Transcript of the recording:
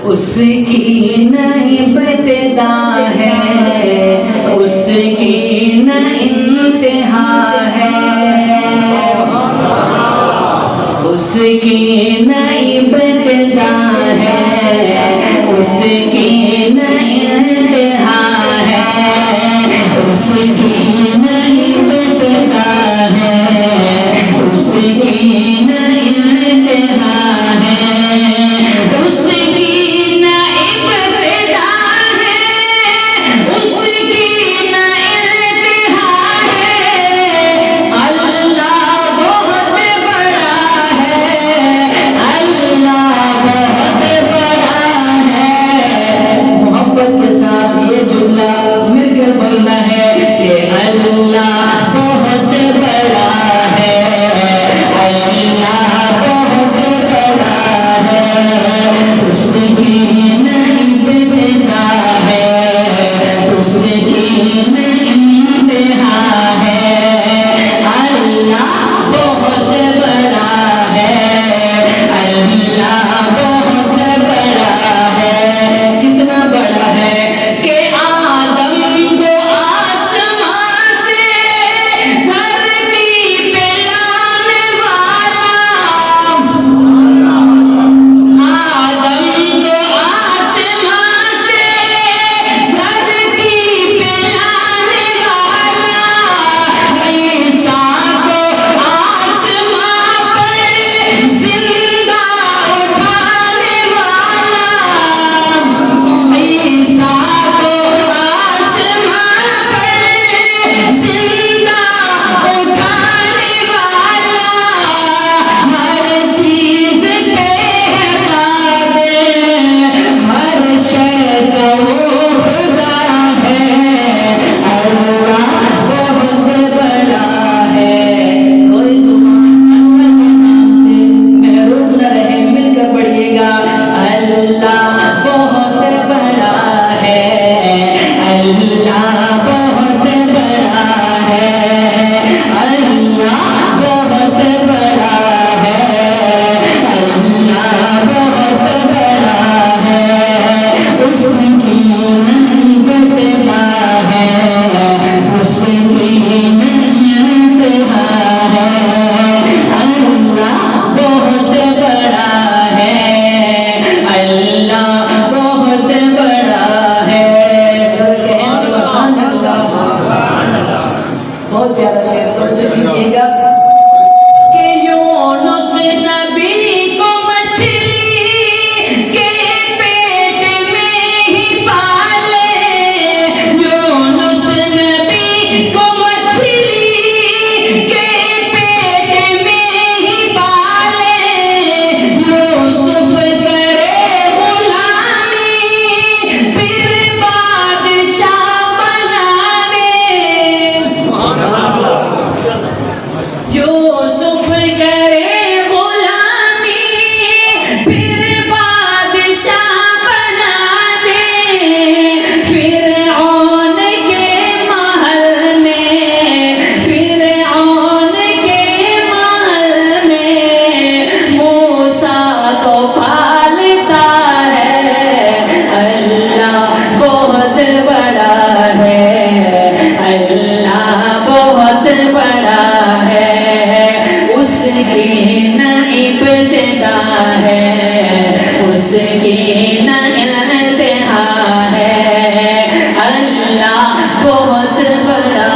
اس کی نہ ابتدا ہے، اس کی نہ انتہا ہے، اس کی نہ ابتدا ہے، اس کی نہ انتہا ہے، اس کی نہ ابتدا ہے، اس کی نہ انتہا ہے، اس کی نہ ابتدا ہے، اس کی نہ انتہا ہے، اللہ بہت بڑا ہے، اللہ بہت بڑا ہے۔ محبت کے ساتھ یہ جملہ مل کر بولنا ہے کہ اللہ بہت بڑا ہے، اللہ بہت بڑا ہے، اس کی نہ ابتدا ہے، اس کی نہ انتہا ہے، اللہ بہت بڑا ہے، اللہ بہت بڑا ہے۔ کتنا بڑا ہے کہ آدم کو آسمان سے دھرتی پہ لانے والا، آدم کو آسمان سے دھرتی پہ لانے والا، عیسیٰ کو آسمان پر زندہ اٹھانے والا، عیسیٰ کو آسمان پر زندہ اٹھانے والا، ہر چیز پہ ہے قادر، ہر شے کا وہ خدا ہے، اللہ بہت بڑا ہے۔ کوئی زبان اللہ کے نام سے محروم نہ رہے، مل کر پڑھیے گا، اللہ بہت بڑا ہے، اللہ بہت بڑا ہے، اللہ بہت بڑا ہے، اللہ بہت بڑا ہے، اس کی نہ ابتدا ہے، اس کی نہ انتہا ہے، اللہ بہت بڑا ہے، اللہ بہت بڑا ہے۔ سبحان اللہ، بہت پیارا شعر، توجہ کیجیے گا کہ یونس نبی کو مچھلی کے پیٹ میں ہی پالے، یونس نبی کو مچھلی کے پیٹ میں ہی پالے، یوسف کرے غلامی پھر بادشاہ بنا دے، یوسف کرے غلامی پھر بادشاہ بنا دے، فرعون کے محل میں، فرعون کے محل میں موسیٰ کو پالتا ہے، اللہ بہت بڑا ہے، اللہ بہت بڑا ہے، اس کی نہ ابتدا ہے، اس کی نہ انتہا ہے، اللہ بہت بڑا